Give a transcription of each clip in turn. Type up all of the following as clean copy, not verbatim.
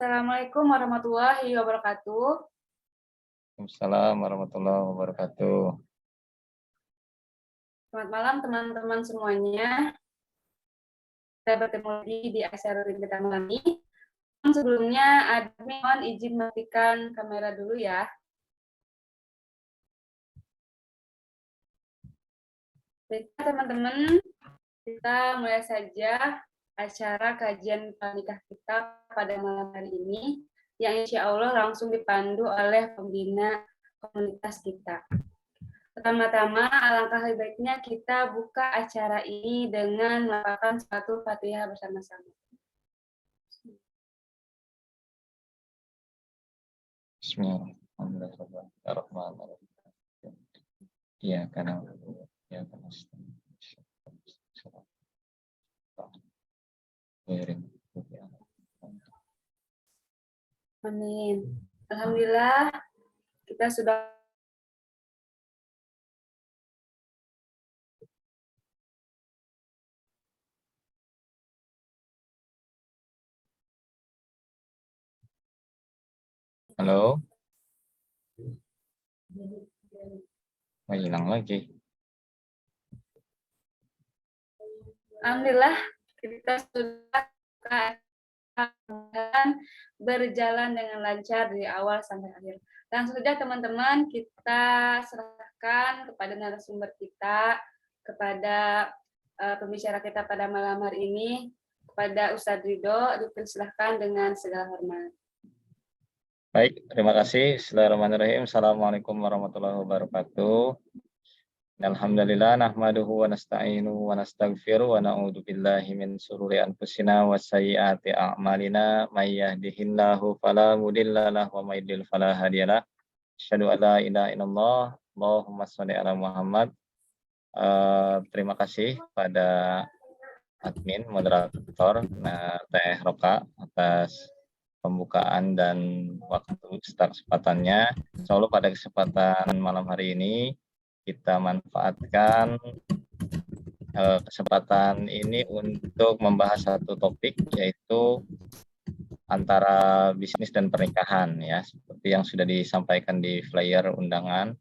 Assalamualaikum warahmatullahi wabarakatuh. Waalaikumsalam warahmatullahi wabarakatuh. Selamat malam teman-teman semuanya. Kita bertemu lagi di acara kita malam ini. Sebelumnya, admin mohon izin matikan kamera dulu ya. Baik, teman-teman, kita mulai saja acara kajian pranikah kita pada malam hari ini, yang insya Allah langsung dipandu oleh pembina komunitas kita. Pertama-tama, alangkah lebih baiknya kita buka acara ini dengan melakukan satu Fatihah bersama-sama. Bismillahirrahmanirrahim. Iya, karena ya karena Amin. Alhamdulillah, kita sudah Halo. Oh, hilang lagi. Alhamdulillah, kita sudah berjalan dengan lancar dari awal sampai akhir. Langsung saja teman-teman, kita serahkan kepada narasumber kita, kepada pembicara kita pada malam hari ini, kepada Ustadz Ridho, dipersilahkan dengan segala hormat. Baik, terima kasih. Bismillahirrahmanirrahim. Assalamualaikum warahmatullahi wabarakatuh. Alhamdulillah nahmaduhu wa nasta'inuhu wa nastaghfiruh wa na'udzu billahi min shururi anfusina wa sayyiati a'malina may yahdihillahu fala mudhillalah wa may yudhlil fala hadiyalah. Asyhadu an la ilaha illallah, Allahumma shalli ala Muhammad. Terima kasih pada admin moderator Teh Roka atas pembukaan dan waktu kesempatannya. Insya Allah pada kesempatan malam hari ini kita manfaatkan kesempatan ini untuk membahas satu topik, yaitu antara bisnis dan pernikahan, ya, seperti yang sudah disampaikan di flyer undangan.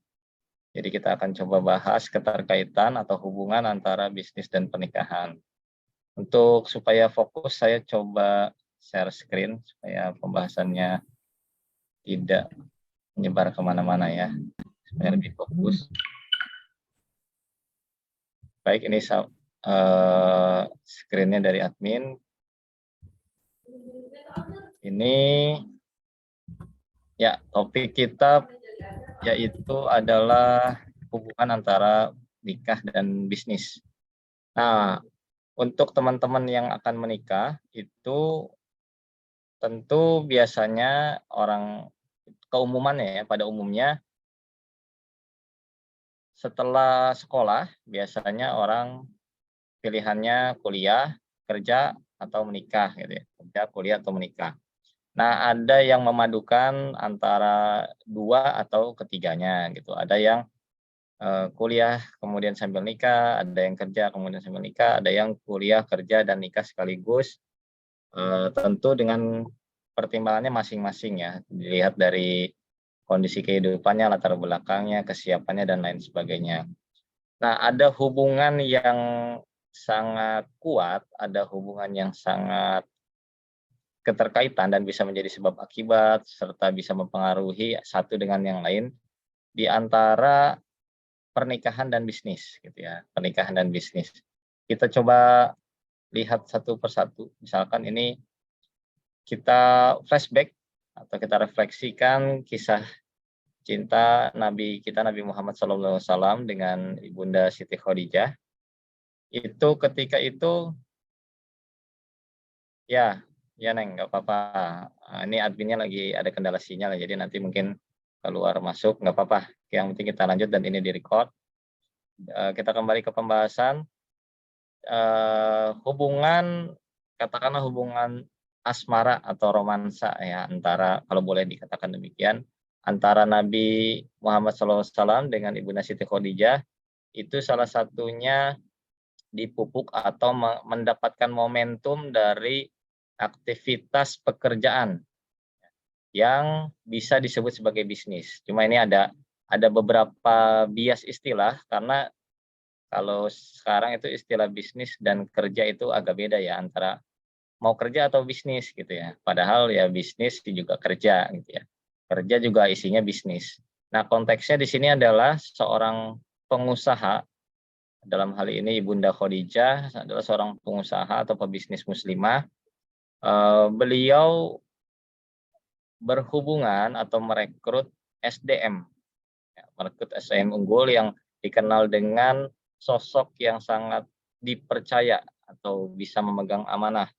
Jadi kita akan coba bahas keterkaitan atau hubungan antara bisnis dan pernikahan. Untuk supaya fokus, saya coba share screen supaya pembahasannya tidak menyebar kemana-mana ya, supaya lebih fokus. Baik, ini screennya dari admin. Ini ya, topik kita yaitu adalah hubungan antara nikah dan bisnis. Nah, untuk teman-teman yang akan menikah itu tentu biasanya keumumannya ya, pada umumnya setelah sekolah biasanya orang pilihannya kuliah, kerja, atau menikah gitu ya. Kerja, kuliah, atau menikah. Nah, ada yang memadukan antara dua atau ketiganya gitu. Ada yang kuliah kemudian sambil nikah, ada yang kerja kemudian sambil nikah, ada yang kuliah, kerja, dan nikah sekaligus. Tentu dengan pertimbangannya masing-masing ya, dilihat dari kondisi kehidupannya, latar belakangnya, kesiapannya, dan lain sebagainya. Nah, ada hubungan yang sangat kuat, ada hubungan yang sangat keterkaitan dan bisa menjadi sebab akibat, serta bisa mempengaruhi satu dengan yang lain di antara pernikahan dan bisnis, gitu ya. Pernikahan dan bisnis. Kita coba lihat satu persatu. Misalkan ini kita flashback atau kita refleksikan kisah cinta Nabi kita, Nabi Muhammad SAW dengan Ibunda Siti Khadijah. Itu ketika itu, ya Neng, nggak apa-apa. Ini adminnya lagi ada kendala sinyal, jadi nanti mungkin keluar masuk, nggak apa-apa. Yang penting kita lanjut dan ini direcord. Kita kembali ke pembahasan hubungan, katakanlah hubungan asmara atau romansa ya, antara, kalau boleh dikatakan demikian, antara Nabi Muhammad SAW dengan Ibunda Siti Khadijah. Itu salah satunya dipupuk atau mendapatkan momentum dari aktivitas pekerjaan yang bisa disebut sebagai bisnis. Cuma ini ada beberapa bias istilah karena kalau sekarang itu istilah bisnis dan kerja itu agak beda ya, antara mau kerja atau bisnis gitu ya. Padahal ya bisnis juga kerja gitu ya. Kerja juga isinya bisnis. Nah, konteksnya di sini adalah seorang pengusaha, dalam hal ini Ibunda Khadijah adalah seorang pengusaha atau pebisnis muslimah. Beliau berhubungan atau merekrut SDM, ya, merekrut SDM unggul yang dikenal dengan sosok yang sangat dipercaya atau bisa memegang amanah.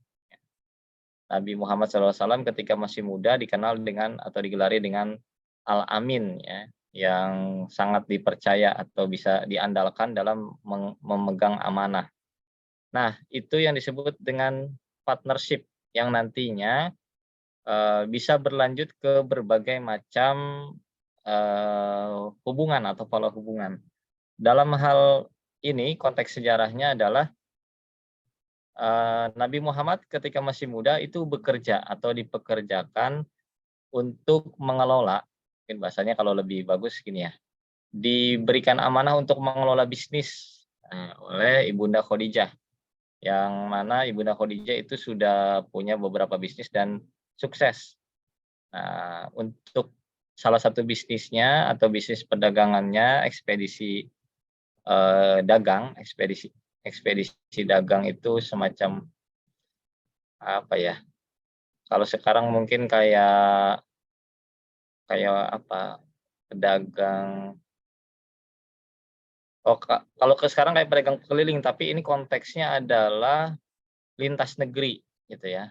Nabi Muhammad SAW ketika masih muda dikenal dengan atau digelari dengan Al-Amin, ya, yang sangat dipercaya atau bisa diandalkan dalam memegang amanah. Nah, itu yang disebut dengan partnership yang nantinya bisa berlanjut ke berbagai macam hubungan atau pola hubungan. Dalam hal ini konteks sejarahnya adalah Nabi Muhammad ketika masih muda itu bekerja atau dipekerjakan untuk mengelola, mungkin bahasanya kalau lebih bagus gini ya, diberikan amanah untuk mengelola bisnis oleh Ibunda Khadijah, yang mana Ibunda Khadijah itu sudah punya beberapa bisnis dan sukses. Nah, untuk salah satu bisnisnya atau bisnis perdagangannya ekspedisi dagang, ekspedisi ekspedisi dagang itu semacam apa ya? Kalau sekarang mungkin kayak kayak apa? Pedagang. Oh, kalau sekarang kayak pedagang keliling, tapi ini konteksnya adalah lintas negeri gitu ya.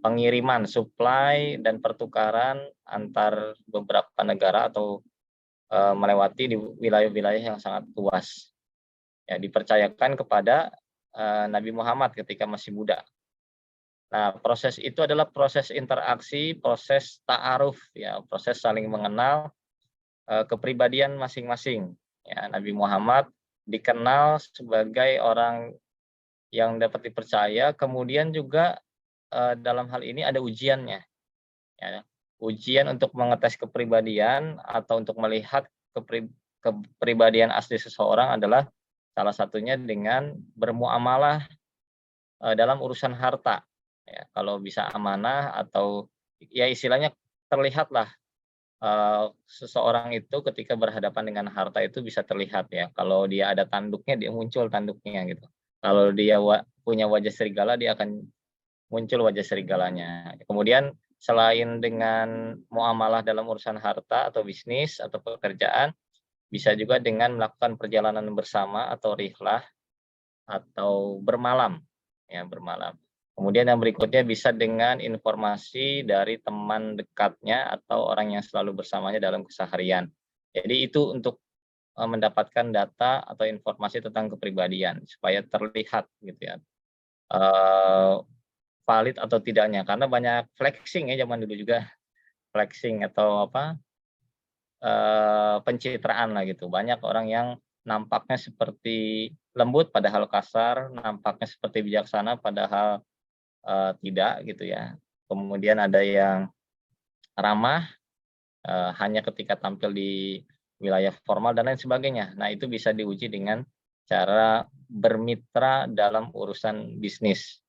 Pengiriman, supply dan pertukaran antar beberapa negara atau melewati di wilayah-wilayah yang sangat luas. Ya, dipercayakan kepada Nabi Muhammad ketika masih muda. Nah, proses itu adalah proses interaksi, proses ta'aruf, ya, proses saling mengenal kepribadian masing-masing. Ya, Nabi Muhammad dikenal sebagai orang yang dapat dipercaya, kemudian juga dalam hal ini ada ujiannya. Ya, ujian untuk mengetes kepribadian atau untuk melihat kepribadian asli seseorang adalah salah satunya dengan bermuamalah dalam urusan harta. Ya, kalau bisa amanah atau ya istilahnya terlihatlah seseorang itu ketika berhadapan dengan harta itu bisa terlihat ya. Kalau dia ada tanduknya, dia muncul tanduknya gitu. Kalau dia punya wajah serigala, dia akan muncul wajah serigalanya. Kemudian selain dengan muamalah dalam urusan harta atau bisnis atau pekerjaan, bisa juga dengan melakukan perjalanan bersama atau rihlah atau bermalam, ya bermalam. Kemudian yang berikutnya bisa dengan informasi dari teman dekatnya atau orang yang selalu bersamanya dalam keseharian. Jadi itu untuk mendapatkan data atau informasi tentang kepribadian supaya terlihat gitu ya. Valid atau tidaknya, karena banyak flexing ya zaman dulu juga, flexing atau apa, pencitraan lah gitu. Banyak orang yang nampaknya seperti lembut padahal kasar, nampaknya seperti bijaksana padahal, tidak gitu ya. Kemudian ada yang ramah, hanya ketika tampil di wilayah formal dan lain sebagainya. Nah, itu bisa diuji dengan cara bermitra dalam urusan bisnis.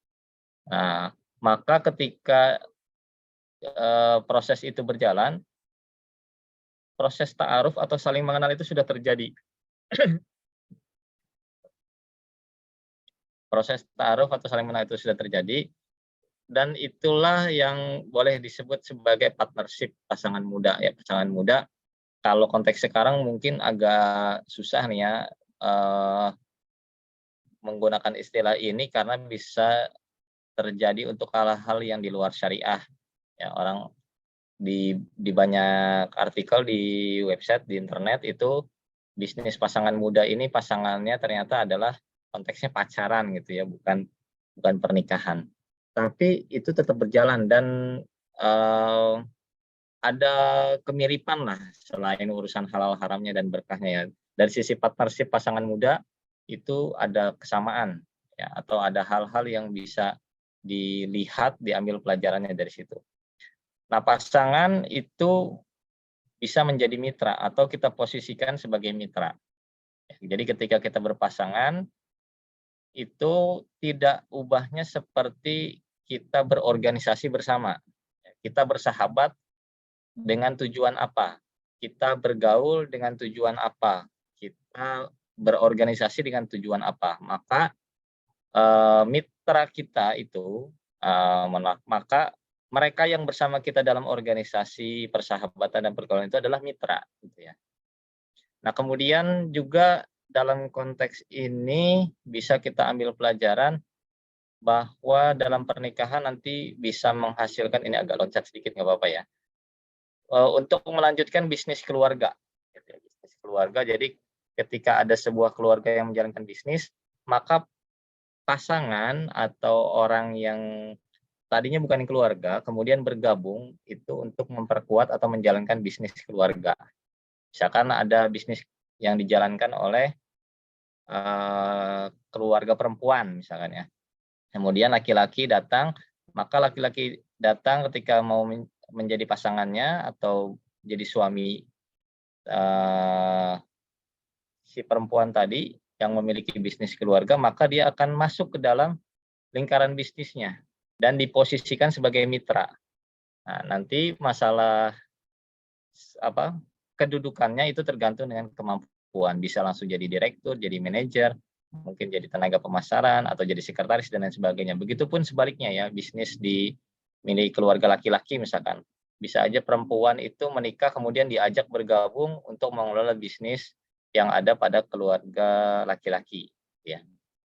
Nah, maka ketika proses itu berjalan, proses ta'aruf atau saling mengenal itu sudah terjadi. Proses ta'aruf atau saling mengenal itu sudah terjadi, dan itulah yang boleh disebut sebagai partnership pasangan muda ya. Pasangan muda kalau konteks sekarang mungkin agak susah nih ya, menggunakan istilah ini karena bisa terjadi untuk hal-hal yang di luar syariah. Ya, orang di banyak artikel di website, di internet itu bisnis pasangan muda ini pasangannya ternyata adalah konteksnya pacaran gitu ya, bukan bukan pernikahan. Tapi itu tetap berjalan dan eh, ada kemiripan lah selain urusan halal haramnya dan berkahnya ya. Dari sisi partnership pasangan muda itu ada kesamaan. ya, atau ada hal-hal yang bisa dilihat, diambil pelajarannya dari situ. Nah, pasangan itu bisa menjadi mitra atau kita posisikan sebagai mitra. Jadi ketika kita berpasangan, itu tidak ubahnya seperti kita berorganisasi bersama. Kita bersahabat dengan tujuan apa? Kita bergaul dengan tujuan apa? Kita berorganisasi dengan tujuan apa? Maka mitra kita itu, maka mereka yang bersama kita dalam organisasi persahabatan dan pergaulan itu adalah mitra, gitu ya. Nah, kemudian juga dalam konteks ini bisa kita ambil pelajaran bahwa dalam pernikahan nanti bisa menghasilkan, ini agak loncat sedikit nggak apa-apa ya, untuk melanjutkan bisnis keluarga, gitu ya, bisnis keluarga. Jadi ketika ada sebuah keluarga yang menjalankan bisnis, maka pasangan atau orang yang tadinya bukan keluarga, kemudian bergabung itu untuk memperkuat atau menjalankan bisnis keluarga. Misalkan ada bisnis yang dijalankan oleh keluarga perempuan misalkan ya. Kemudian laki-laki datang, maka laki-laki datang ketika mau menjadi pasangannya atau jadi suami si perempuan tadi yang memiliki bisnis keluarga, maka dia akan masuk ke dalam lingkaran bisnisnya dan diposisikan sebagai mitra. Nah, nanti masalah kedudukannya itu tergantung dengan kemampuan, bisa langsung jadi direktur, jadi manajer, mungkin jadi tenaga pemasaran atau jadi sekretaris dan lain sebagainya. Begitupun sebaliknya ya, bisnis di milik keluarga laki-laki misalkan. Bisa aja perempuan itu menikah kemudian diajak bergabung untuk mengelola bisnis yang ada pada keluarga laki-laki ya.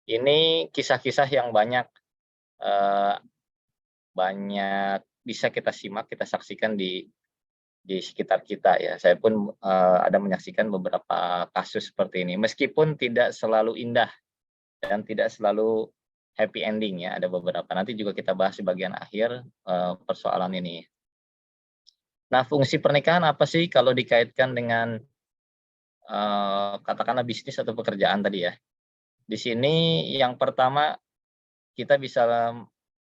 Ini kisah-kisah yang banyak bisa kita simak, kita saksikan di sekitar kita ya. Saya pun ada menyaksikan beberapa kasus seperti ini. Meskipun tidak selalu indah dan tidak selalu happy ending ya, ada beberapa. Nanti juga kita bahas di bagian akhir persoalan ini. Nah, fungsi pernikahan apa sih kalau dikaitkan dengan katakanlah bisnis atau pekerjaan tadi ya. Di sini yang pertama kita bisa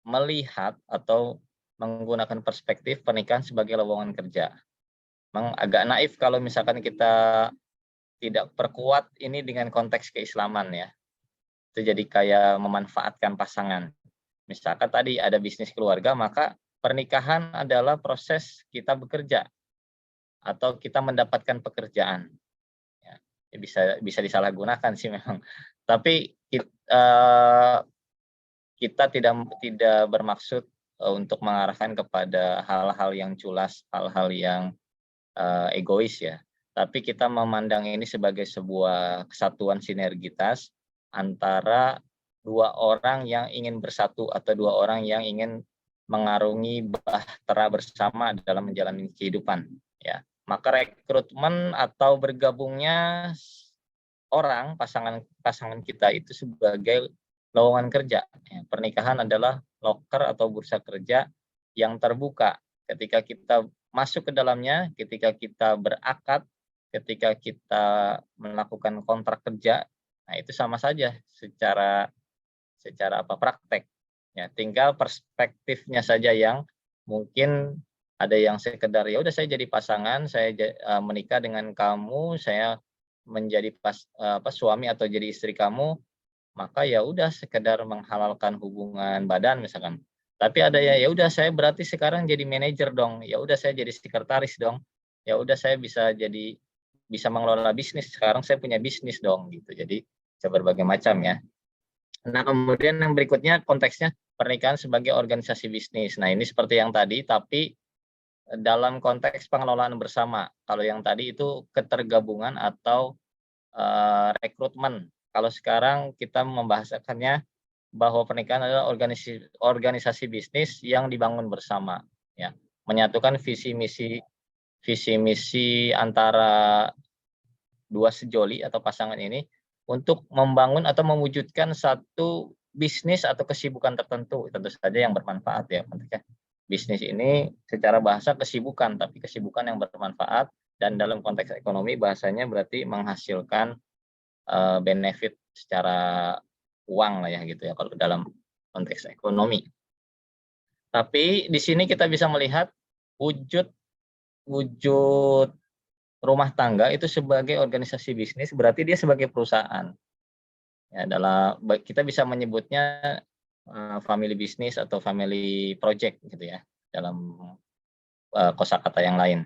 melihat atau menggunakan perspektif pernikahan sebagai lowongan kerja. Memang agak naif kalau misalkan kita tidak perkuat ini dengan konteks keislaman ya. Itu jadi kayak memanfaatkan pasangan. Misalkan tadi ada bisnis keluarga, maka pernikahan adalah proses kita bekerja atau kita mendapatkan pekerjaan. Ya, bisa disalahgunakan sih memang. Tapi kita tidak bermaksud untuk mengarahkan kepada hal-hal yang culas, hal-hal yang egois ya. Tapi kita memandang ini sebagai sebuah kesatuan sinergitas antara dua orang yang ingin bersatu atau dua orang yang ingin mengarungi bahtera bersama dalam menjalani kehidupan ya. Maka rekrutmen atau bergabungnya pasangan kita itu sebagai lowongan kerja. Ya, pernikahan adalah loker atau bursa kerja yang terbuka. Ketika kita masuk ke dalamnya, ketika kita berakad, ketika kita melakukan kontrak kerja, nah itu sama saja secara praktek. Ya, tinggal perspektifnya saja yang mungkin ada yang sekedar ya udah saya jadi pasangan, saya menikah dengan kamu, saya menjadi suami atau jadi istri kamu, maka ya udah sekedar menghalalkan hubungan badan misalkan. Tapi ada ya udah saya berarti sekarang jadi manajer dong, ya udah saya jadi sekretaris dong, ya udah saya bisa mengelola bisnis, sekarang saya punya bisnis dong gitu. Jadi bisa berbagai macam ya. Nah, kemudian yang berikutnya konteksnya pernikahan sebagai organisasi bisnis. Nah, ini seperti yang tadi, tapi dalam konteks pengelolaan bersama. Kalau yang tadi itu ketergabungan atau rekrutmen. Kalau sekarang kita membahasakannya bahwa pernikahan adalah organisasi bisnis yang dibangun bersama, ya, menyatukan visi misi antara dua sejoli atau pasangan ini untuk membangun atau mewujudkan satu bisnis atau kesibukan tertentu, tentu saja yang bermanfaat ya. Bisnis ini secara bahasa kesibukan, tapi kesibukan yang bermanfaat, dan dalam konteks ekonomi bahasanya berarti menghasilkan benefit secara uang lah ya gitu ya kalau dalam konteks ekonomi. Tapi di sini kita bisa melihat wujud wujud rumah tangga itu sebagai organisasi bisnis, berarti dia sebagai perusahaan. Ya, kita bisa menyebutnya family business atau family project gitu ya dalam kosakata yang lain.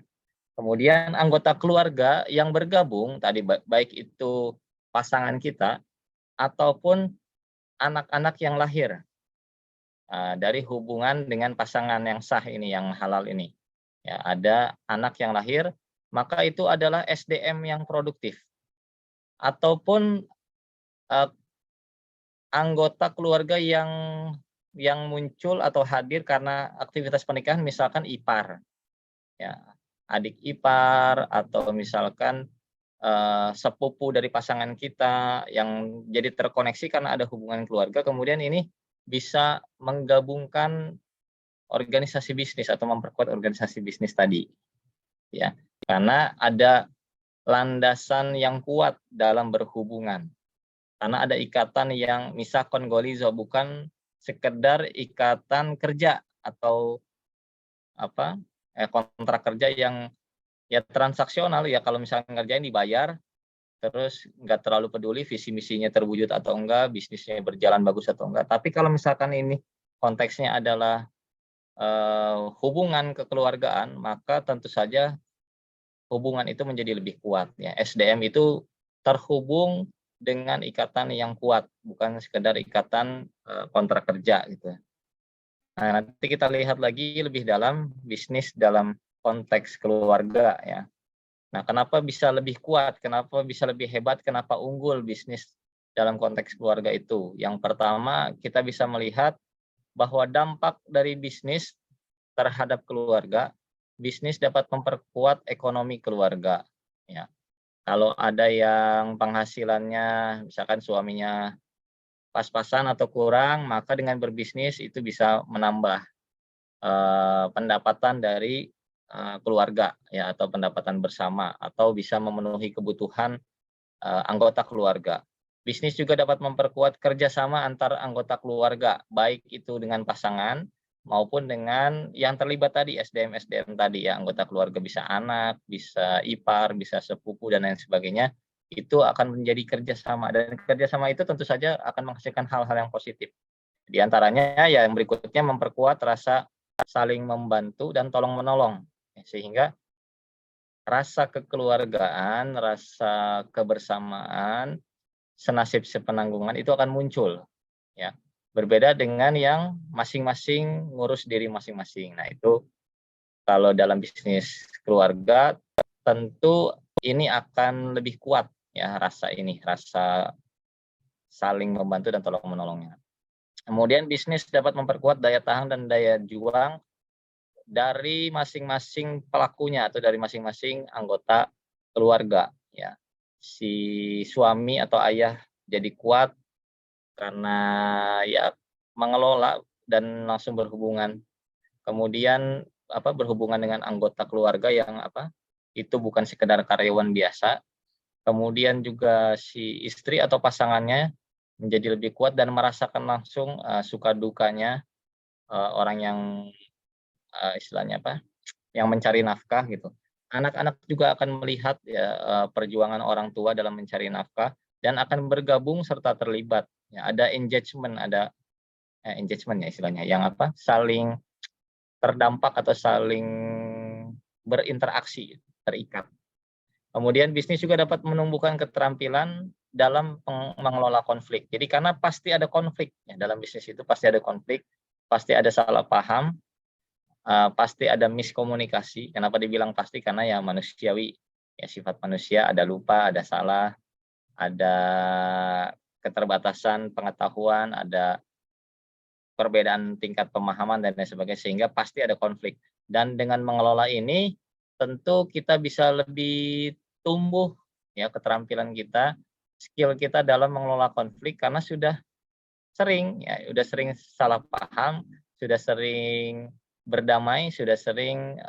Kemudian anggota keluarga yang bergabung tadi baik itu pasangan kita ataupun anak-anak yang lahir dari hubungan dengan pasangan yang sah ini, yang halal ini. Ya, ada anak yang lahir, maka itu adalah SDM yang produktif. Ataupun anggota keluarga yang muncul atau hadir karena aktivitas pernikahan, misalkan ipar, ya, adik ipar atau misalkan sepupu dari pasangan kita yang jadi terkoneksi karena ada hubungan keluarga, kemudian ini bisa menggabungkan organisasi bisnis atau memperkuat organisasi bisnis tadi, ya. Karena ada landasan yang kuat dalam berhubungan. Karena ada ikatan yang misakon golizo, bukan sekedar ikatan kerja atau kontrak kerja yang ya transaksional ya, kalau misalnya ngerjain dibayar, terus nggak terlalu peduli visi misinya terwujud atau enggak, bisnisnya berjalan bagus atau enggak. Tapi kalau misalkan ini konteksnya adalah hubungan kekeluargaan, maka tentu saja hubungan itu menjadi lebih kuat ya. SDM itu terhubung dengan ikatan yang kuat, bukan sekedar ikatan kontrak kerja gitu. Nah, nanti kita lihat lagi lebih dalam bisnis dalam konteks keluarga ya. Nah, kenapa bisa lebih kuat, kenapa bisa lebih hebat, kenapa unggul bisnis dalam konteks keluarga itu? Yang pertama, kita bisa melihat bahwa dampak dari bisnis terhadap keluarga, bisnis dapat memperkuat ekonomi keluarga. Ya, kalau ada yang penghasilannya, misalkan suaminya pas-pasan atau kurang, maka dengan berbisnis itu bisa menambah pendapatan dari keluarga ya, atau pendapatan bersama, atau bisa memenuhi kebutuhan anggota keluarga. Bisnis juga dapat memperkuat kerjasama antar anggota keluarga, baik itu dengan pasangan maupun dengan yang terlibat tadi, SDM tadi ya, anggota keluarga bisa anak, bisa ipar, bisa sepupu dan lain sebagainya. Itu akan menjadi kerjasama, dan kerjasama itu tentu saja akan menghasilkan hal-hal yang positif. Di antaranya ya yang berikutnya, memperkuat rasa saling membantu dan tolong menolong, sehingga rasa kekeluargaan, rasa kebersamaan, senasib sepenanggungan itu akan muncul ya. Berbeda dengan yang masing-masing ngurus diri masing-masing. Nah, itu kalau dalam bisnis keluarga tentu ini akan lebih kuat ya, rasa saling membantu dan tolong menolongnya. Kemudian bisnis dapat memperkuat daya tahan dan daya juang dari masing-masing pelakunya atau dari masing-masing anggota keluarga ya. Si suami atau ayah jadi kuat karena ya mengelola dan langsung berhubungan. Kemudian berhubungan dengan anggota keluarga yang itu bukan sekedar karyawan biasa. Kemudian juga si istri atau pasangannya menjadi lebih kuat dan merasakan langsung suka dukanya orang yang istilahnya yang mencari nafkah gitu. Anak-anak juga akan melihat ya perjuangan orang tua dalam mencari nafkah dan akan bergabung serta terlibat. Ya, ada engagement, engagement ya istilahnya, yang saling terdampak atau saling berinteraksi, terikat. Kemudian bisnis juga dapat menumbuhkan keterampilan dalam mengelola konflik. Jadi karena pasti ada konflik ya, dalam bisnis itu pasti ada konflik, pasti ada salah paham, pasti ada miskomunikasi. Kenapa dibilang pasti? Karena ya manusiawi, ya sifat manusia, ada lupa, ada salah, ada keterbatasan pengetahuan, ada perbedaan tingkat pemahaman dan lain sebagainya, sehingga pasti ada konflik. Dan dengan mengelola ini tentu kita bisa lebih tumbuh ya keterampilan kita, skill kita dalam mengelola konflik, karena sudah sering salah paham, sudah sering berdamai, sudah sering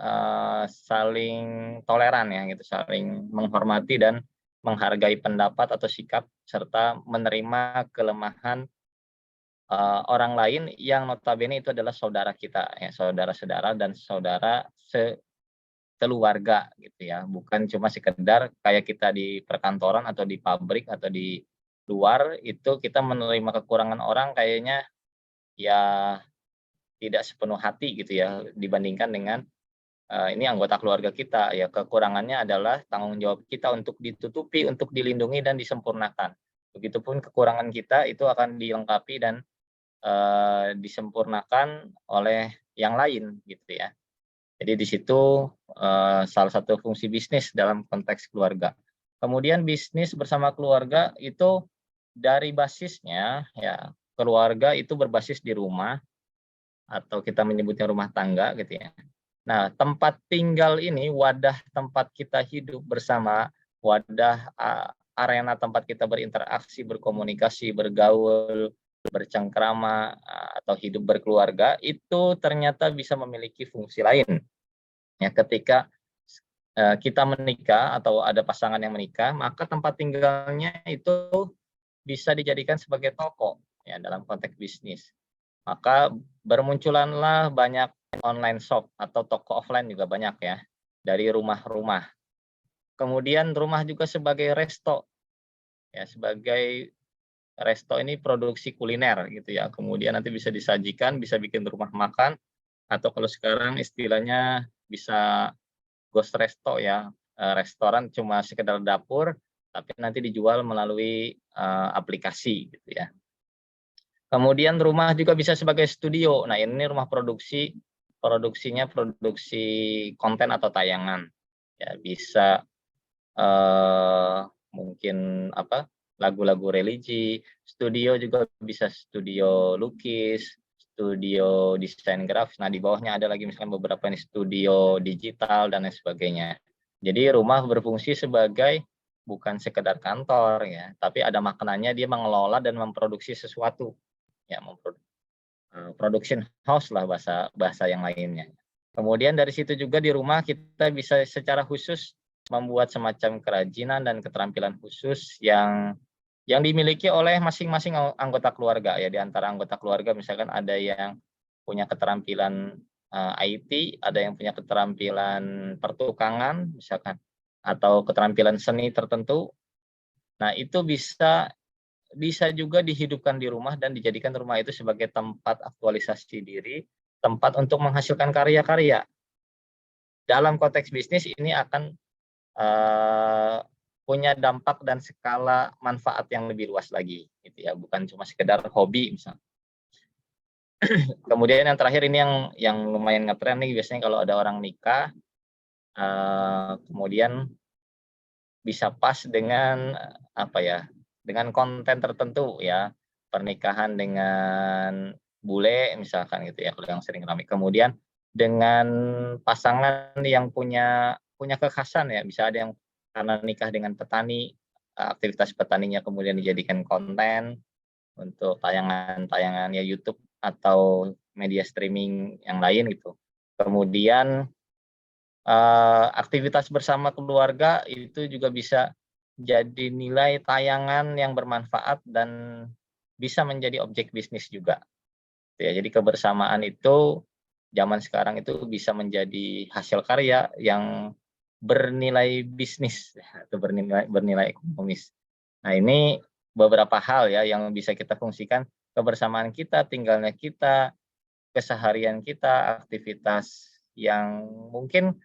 saling toleran ya gitu, saling menghormati dan menghargai pendapat atau sikap serta menerima kelemahan orang lain yang notabene itu adalah saudara kita, ya, saudara-saudara dan saudara sekeluarga gitu ya, bukan cuma sekedar kayak kita di perkantoran atau di pabrik atau di luar itu kita menerima kekurangan orang kayaknya ya tidak sepenuh hati gitu ya dibandingkan dengan ini anggota keluarga kita, ya kekurangannya adalah tanggung jawab kita untuk ditutupi, untuk dilindungi dan disempurnakan. Begitupun kekurangan kita itu akan dilengkapi dan, disempurnakan oleh yang lain gitu ya. Jadi di situ, salah satu fungsi bisnis dalam konteks keluarga. Kemudian bisnis bersama keluarga itu dari basisnya ya, keluarga itu berbasis di rumah atau kita menyebutnya rumah tangga gitu ya. Nah, tempat tinggal ini wadah tempat kita hidup bersama, wadah, arena tempat kita berinteraksi, berkomunikasi, bergaul, bercengkrama, atau hidup berkeluarga, itu ternyata bisa memiliki fungsi lain. Ya, ketika, kita menikah atau ada pasangan yang menikah, maka tempat tinggalnya itu bisa dijadikan sebagai toko, ya dalam konteks bisnis. Maka bermunculanlah banyak online shop atau toko offline juga banyak ya, dari rumah-rumah. Kemudian rumah juga sebagai resto, ya sebagai resto ini produksi kuliner gitu ya, kemudian nanti bisa disajikan, bisa bikin rumah makan, atau kalau sekarang istilahnya bisa ghost resto ya, restoran cuma sekedar dapur, tapi nanti dijual melalui, aplikasi gitu ya. Kemudian rumah juga bisa sebagai studio. Nah, ini rumah produksi, produksinya produksi konten atau tayangan. Ya, bisa, eee, mungkin apa, lagu-lagu religi, studio juga bisa studio lukis, studio desain grafis. Nah, di bawahnya ada lagi misalkan beberapa nih studio digital dan lain sebagainya. Jadi rumah berfungsi sebagai bukan sekedar kantor ya, tapi ada maknanya dia mengelola dan memproduksi sesuatu. Ya, production house lah bahasa bahasa yang lainnya. Kemudian dari situ juga di rumah kita bisa secara khusus membuat semacam kerajinan dan keterampilan khusus yang dimiliki oleh masing-masing anggota keluarga ya. Di antara anggota keluarga misalkan ada yang punya keterampilan, IT, ada yang punya keterampilan pertukangan misalkan, atau keterampilan seni tertentu. Nah, itu bisa juga dihidupkan di rumah dan dijadikan rumah itu sebagai tempat aktualisasi diri, tempat untuk menghasilkan karya-karya. Dalam konteks bisnis ini akan, eee, punya dampak dan skala manfaat yang lebih luas lagi, gitu ya, bukan cuma sekedar hobi misal. Kemudian yang terakhir ini yang lumayan ngetren nih biasanya kalau ada orang nikah, kemudian bisa pas dengan, apa ya, dengan konten tertentu ya, pernikahan dengan bule misalkan gitu ya, kalau yang sering ramai. Kemudian dengan pasangan yang punya kekhasan ya, bisa ada yang karena nikah dengan petani, aktivitas petaninya kemudian dijadikan konten untuk tayangan-tayangan ya YouTube atau media streaming yang lain gitu. Kemudian aktivitas bersama keluarga itu juga bisa jadi nilai tayangan yang bermanfaat dan bisa menjadi objek bisnis juga, gitu ya. Jadi kebersamaan itu zaman sekarang itu bisa menjadi hasil karya yang bernilai bisnis atau bernilai bernilai ekonomis. Nah, ini beberapa hal ya yang bisa kita fungsikan kebersamaan kita, tinggalnya kita, keseharian kita, aktivitas yang mungkin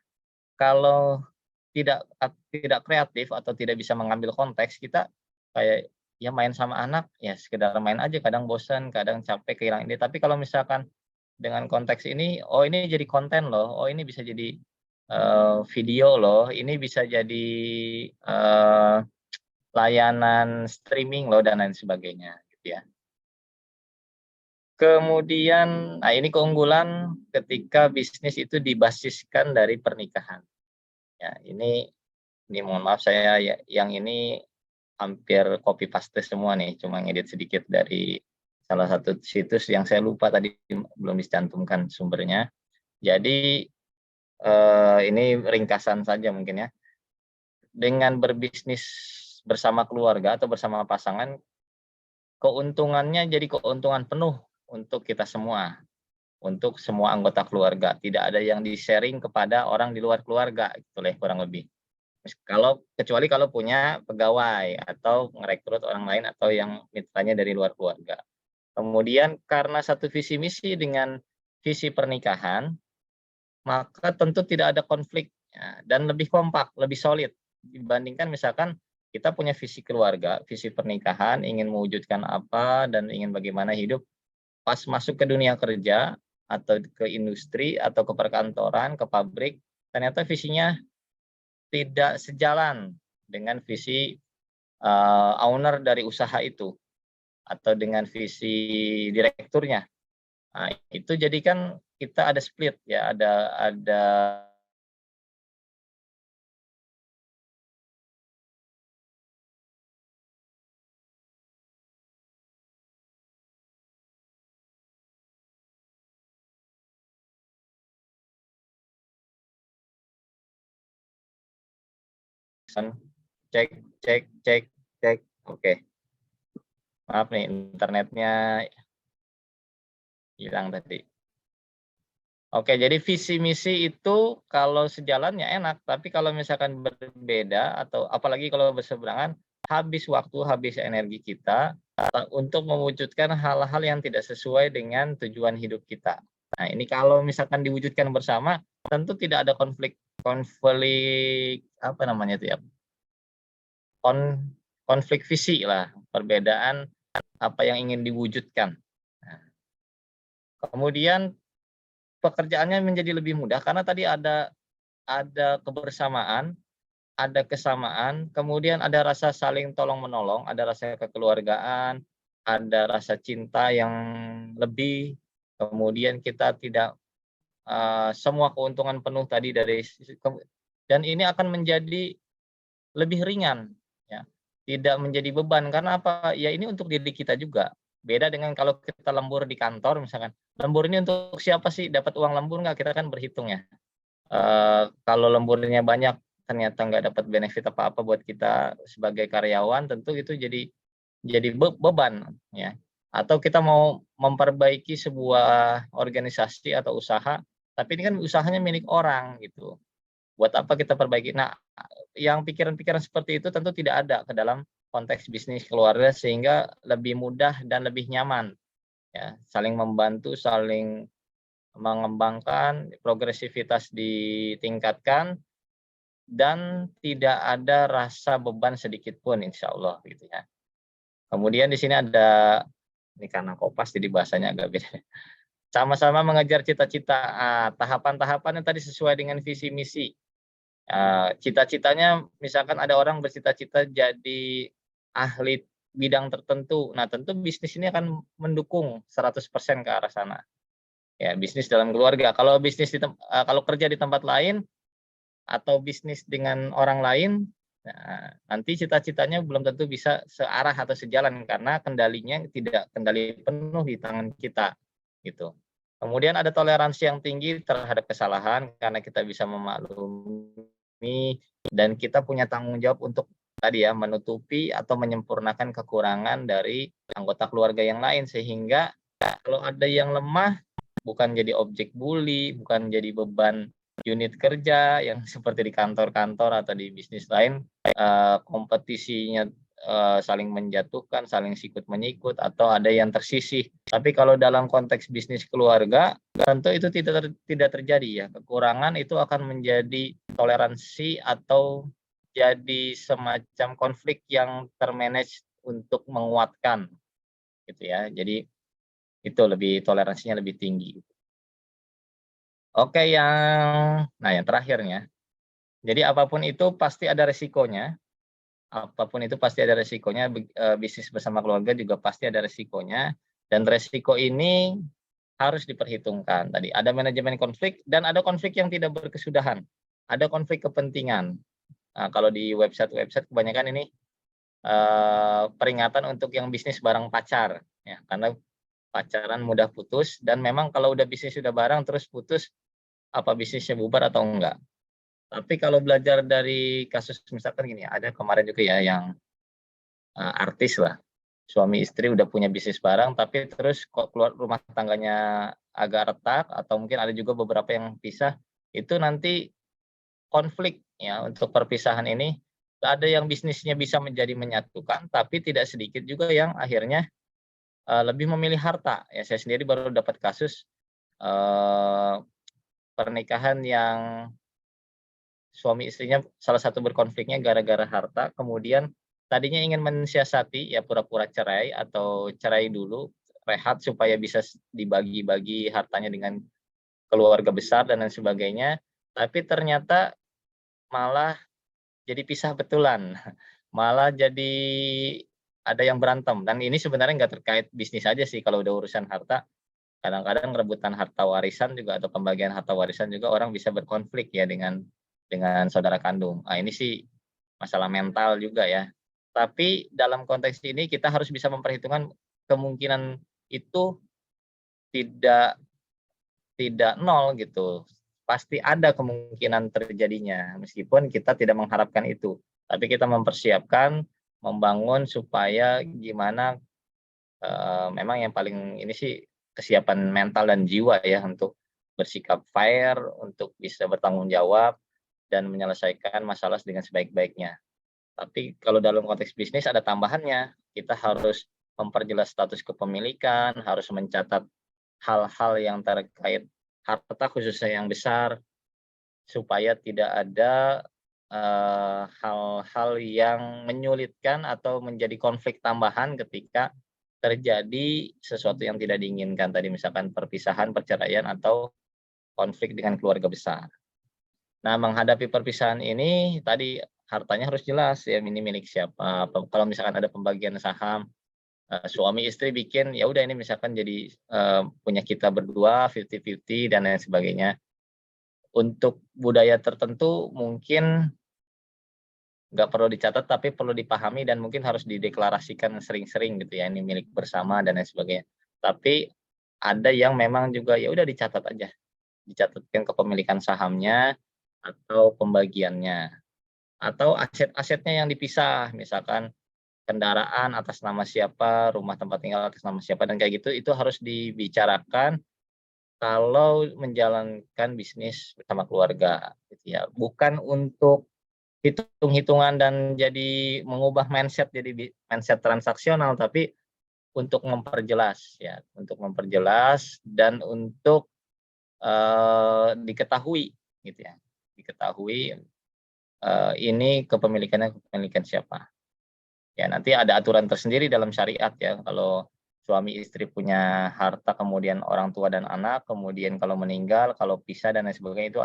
kalau tidak kreatif atau tidak bisa mengambil konteks, kita kayak, ya main sama anak, ya sekedar main aja, kadang bosan, kadang capek, kehilangan ini. Tapi kalau misalkan dengan konteks ini, oh ini jadi konten loh, oh ini bisa jadi, video loh, ini bisa jadi, eee, layanan streaming loh, dan lain sebagainya, gitu ya. Kemudian, nah ini keunggulan ketika bisnis itu dibasiskan dari pernikahan. Ya, ini mohon maaf saya yang ini hampir copy paste semua nih, cuma ngedit sedikit dari salah satu situs yang saya lupa tadi belum dicantumkan sumbernya. Jadi, ini ringkasan saja mungkin ya. Dengan berbisnis bersama keluarga atau bersama pasangan, keuntungannya jadi keuntungan penuh untuk kita semua, untuk semua anggota keluarga. Tidak ada yang di-sharing kepada orang di luar keluarga, gitu lah kurang lebih. Kecuali kalau punya pegawai atau merekrut orang lain atau yang mitranya dari luar keluarga. Kemudian karena satu visi misi dengan visi pernikahan, maka tentu tidak ada konflik ya, dan lebih kompak, lebih solid dibandingkan misalkan kita punya visi keluarga, visi pernikahan, ingin mewujudkan apa dan ingin bagaimana hidup pas masuk ke dunia kerja atau ke industri atau ke perkantoran, ke pabrik, ternyata visinya tidak sejalan dengan visi owner dari usaha itu atau dengan visi direkturnya. Nah, itu jadi kan kita ada split ya, ada cek cek cek cek. Oke, maaf nih internetnya hilang tadi. Oke, jadi visi misi itu kalau sejalan ya enak, tapi kalau misalkan berbeda atau apalagi kalau berseberangan, habis waktu, habis energi kita untuk mewujudkan hal-hal yang tidak sesuai dengan tujuan hidup kita. Nah, ini kalau misalkan diwujudkan bersama, tentu tidak ada konflik konflik apa namanya itu ya? Konflik visi lah, perbedaan apa yang ingin diwujudkan. Nah, kemudian pekerjaannya menjadi lebih mudah karena tadi ada kebersamaan, ada kesamaan, kemudian ada rasa saling tolong-menolong, ada rasa kekeluargaan, ada rasa cinta yang lebih, kemudian kita tidak, semua keuntungan penuh tadi dari dan ini akan menjadi lebih ringan, ya, tidak menjadi beban karena apa, ya ini untuk diri kita juga. Beda dengan kalau kita lembur di kantor misalkan, lembur ini untuk siapa sih, dapat uang lembur nggak, kita kan berhitung ya. Kalau lemburnya banyak, ternyata nggak dapat benefit apa-apa buat kita sebagai karyawan, tentu itu jadi beban ya. Atau kita mau memperbaiki sebuah organisasi atau usaha, tapi ini kan usahanya milik orang gitu. Buat apa kita perbaiki? Nah, yang pikiran-pikiran seperti itu tentu tidak ada ke dalam konteks bisnis keluarga sehingga lebih mudah dan lebih nyaman ya, saling membantu, saling mengembangkan, progresivitas ditingkatkan, dan tidak ada rasa beban sedikit pun insya Allah gitu ya. Kemudian di sini ada, ini karena Kopas jadi bahasanya agak beda. Sama-sama mengejar cita-cita, tahapan-tahapan yang tadi sesuai dengan visi misi. Cita-citanya misalkan ada orang bercita-cita jadi ahli bidang tertentu. Nah, tentu bisnis ini akan mendukung 100% ke arah sana. Ya, bisnis dalam keluarga. Kalau kerja di tempat lain atau bisnis dengan orang lain, nah, nanti cita-citanya belum tentu bisa searah atau sejalan karena kendalinya tidak kendali penuh di tangan kita, gitu. Kemudian ada toleransi yang tinggi terhadap kesalahan karena kita bisa memaklumi dan kita punya tanggung jawab untuk tadi ya menutupi atau menyempurnakan kekurangan dari anggota keluarga yang lain sehingga kalau ada yang lemah bukan jadi objek bully, bukan jadi beban unit kerja yang seperti di kantor-kantor atau di bisnis lain, kompetisinya saling menjatuhkan, saling sikut-menyikut, atau ada yang tersisih. Tapi kalau dalam konteks bisnis keluarga, tentu itu tidak terjadi ya. Kekurangan itu akan menjadi toleransi atau jadi semacam konflik yang termanage untuk menguatkan, gitu ya. Jadi itu lebih toleransinya lebih tinggi. Oke, yang terakhirnya, jadi apapun itu pasti ada resikonya, bisnis bersama keluarga juga pasti ada resikonya, dan resiko ini harus diperhitungkan. Tadi ada manajemen konflik dan ada konflik yang tidak berkesudahan, ada konflik kepentingan. Nah, kalau di website-website kebanyakan ini peringatan untuk yang bisnis bareng pacar, ya, karena pacaran mudah putus dan memang kalau udah bisnis sudah bareng terus putus, apa bisnisnya bubar atau enggak. Tapi kalau belajar dari kasus misalkan gini, ada kemarin juga ya yang artis lah, suami istri udah punya bisnis bareng, tapi terus kok keluar rumah tangganya agak retak, atau mungkin ada juga beberapa yang pisah, itu nanti konflik ya untuk perpisahan ini. Ada yang bisnisnya bisa menjadi menyatukan, tapi tidak sedikit juga yang akhirnya lebih memilih harta. Ya, saya sendiri baru dapat kasus pernikahan yang suami istrinya salah satu berkonfliknya gara-gara harta, kemudian tadinya ingin mensiasati, ya pura-pura cerai atau cerai dulu, rehat supaya bisa dibagi-bagi hartanya dengan keluarga besar dan lain sebagainya, tapi ternyata malah jadi pisah betulan, malah jadi ada yang berantem, dan ini sebenarnya nggak terkait bisnis aja sih kalau udah urusan harta, kadang-kadang rebutan harta warisan juga atau pembagian harta warisan juga orang bisa berkonflik ya dengan saudara kandung. Ah, ini sih masalah mental juga ya. Tapi dalam konteks ini kita harus bisa memperhitungkan kemungkinan itu tidak tidak nol gitu. Pasti ada kemungkinan terjadinya meskipun kita tidak mengharapkan itu. Tapi kita mempersiapkan, membangun supaya gimana, memang yang paling ini sih kesiapan mental dan jiwa ya untuk bersikap fair, untuk bisa bertanggung jawab dan menyelesaikan masalah dengan sebaik-baiknya. Tapi kalau dalam konteks bisnis ada tambahannya, kita harus memperjelas status kepemilikan, harus mencatat hal-hal yang terkait harta khususnya yang besar, supaya tidak ada hal-hal yang menyulitkan atau menjadi konflik tambahan ketika terjadi sesuatu yang tidak diinginkan tadi, misalkan perpisahan, perceraian, atau konflik dengan keluarga besar. Nah, menghadapi perpisahan ini tadi hartanya harus jelas ya, ini milik siapa. Kalau misalkan ada pembagian saham, suami istri bikin, ya udah ini misalkan jadi, punya kita berdua 50-50 dan lain sebagainya. Untuk budaya tertentu mungkin nggak perlu dicatat, tapi perlu dipahami dan mungkin harus dideklarasikan sering-sering gitu ya, ini milik bersama dan lain sebagainya. Tapi ada yang memang juga ya udah dicatat aja, dicatatkan kepemilikan sahamnya atau pembagiannya, atau aset-asetnya yang dipisah, misalkan kendaraan atas nama siapa, rumah tempat tinggal atas nama siapa, dan kayak gitu, itu harus dibicarakan kalau menjalankan bisnis bersama keluarga, gitu ya. Bukan untuk hitung-hitungan dan jadi mengubah mindset jadi mindset transaksional, tapi untuk memperjelas ya, untuk memperjelas dan untuk, diketahui gitu ya, diketahui, ini kepemilikan siapa. Ya nanti ada aturan tersendiri dalam syariat ya, kalau suami istri punya harta, kemudian orang tua dan anak, kemudian kalau meninggal, kalau pisah dan lain sebagainya, itu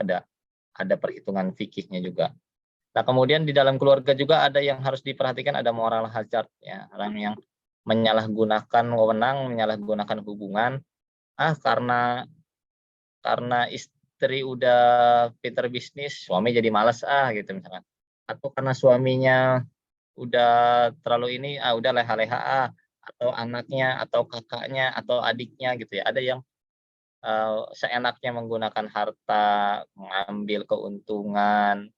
ada perhitungan fikihnya juga. Nah, kemudian di dalam keluarga juga ada yang harus diperhatikan, ada moral hazard ya, orang yang menyalahgunakan wewenang, menyalahgunakan hubungan, karena istri udah pinter bisnis, suami jadi males gitu misalkan. Atau karena suaminya udah terlalu ini, udah leha-leha atau anaknya atau kakaknya atau adiknya gitu ya, ada yang, seenaknya menggunakan harta, mengambil keuntungan,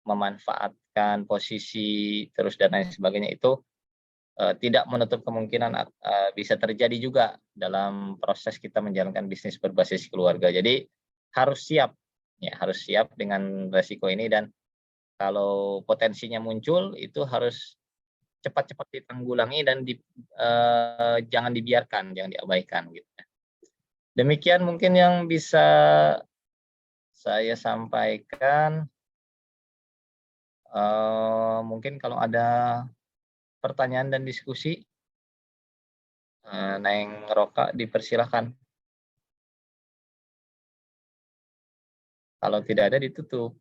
memanfaatkan posisi, terus dan lain sebagainya, itu, tidak menutup kemungkinan bisa terjadi juga dalam proses kita menjalankan bisnis berbasis keluarga. Jadi harus siap, ya harus siap dengan resiko ini, dan kalau potensinya muncul itu harus cepat-cepat ditanggulangi dan jangan dibiarkan, jangan diabaikan gitu ya. Demikian mungkin yang bisa saya sampaikan, mungkin kalau ada pertanyaan dan diskusi, Neng Roka dipersilahkan. Kalau tidak ada ditutup.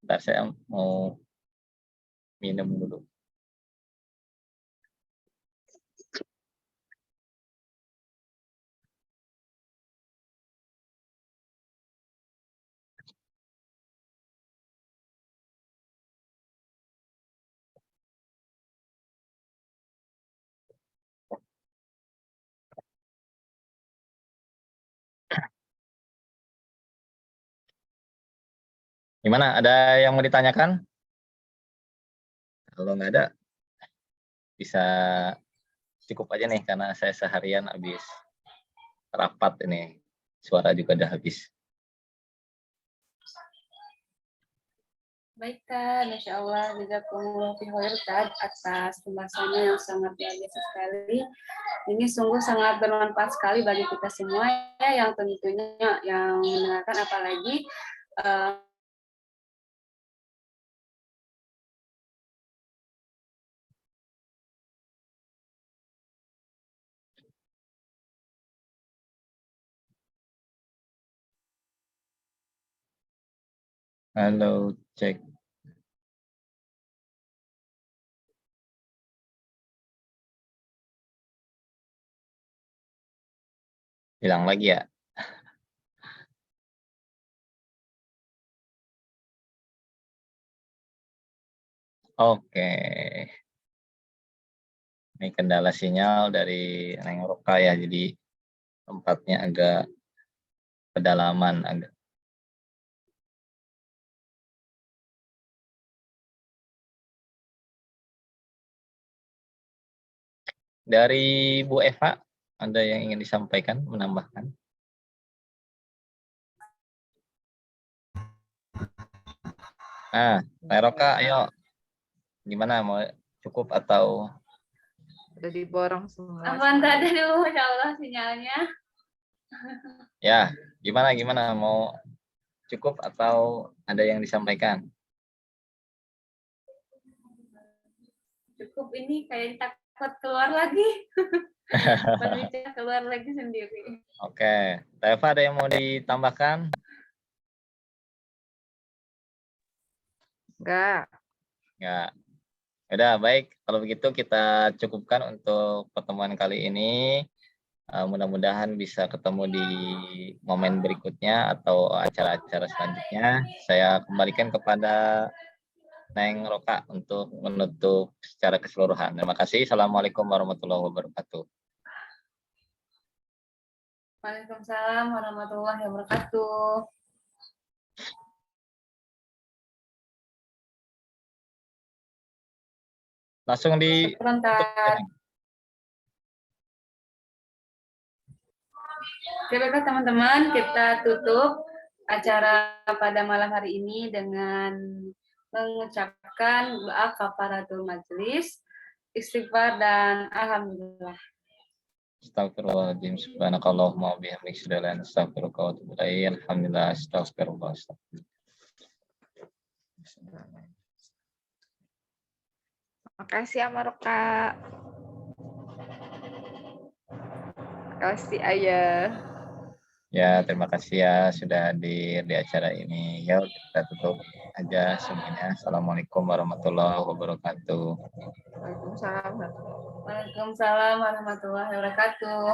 Bentar saya mau minum dulu. Gimana, ada yang mau ditanyakan? Kalau nggak ada, bisa cukup aja nih karena saya seharian habis rapat ini. Suara juga udah habis. Baik, Kak. Masya Allah, jazakumullah khairan Kak atas pembahasannya yang sangat luar biasa sekali. Ini sungguh sangat bermanfaat sekali bagi kita semua ya, yang tentunya yang mendengarkan, apalagi Halo, cek. Hilang lagi ya? Oke. Ini kendala sinyal dari Neng Roka ya, jadi tempatnya agak pedalaman agak. Dari Bu Eva, ada yang ingin disampaikan, menambahkan? Nah, Neng Roka, ayo. Gimana, mau cukup atau? Udah diborong semua. Apaan tadi dulu, Masya Allah sinyalnya. Ya, gimana, mau cukup atau ada yang disampaikan? Cukup, ini kayak takut keluar lagi. Berbicara keluar lagi sendiri. Oke, Eva ada yang mau ditambahkan? Enggak. Enggak. Udah, baik. Kalau begitu kita cukupkan untuk pertemuan kali ini. Mudah-mudahan bisa ketemu di momen berikutnya atau acara-acara selanjutnya. Saya kembalikan kepada Neng Roka untuk menutup secara keseluruhan. Terima kasih. Assalamualaikum warahmatullahi wabarakatuh. Waalaikumsalam warahmatullahi wabarakatuh. Langsung di Oke, baiklah teman-teman, kita tutup acara pada malam hari ini dengan mengucapkan doa kafaratul majelis, istighfar, dan alhamdulillah. Astagfirullahaladzim. Subhanakallahumma wabihamdika asyhadu an la ilaha illa anta astaghfiruka wa atubu ilaik. Alhamdulillah, astagfirullah. Makasih Amaroka. Makasih Ayah. Ya, terima kasih ya sudah hadir di acara ini. Ya, kita tutup aja semuanya. Assalamualaikum warahmatullahi wabarakatuh. Waalaikumsalam. Waalaikumsalam warahmatullahi wabarakatuh.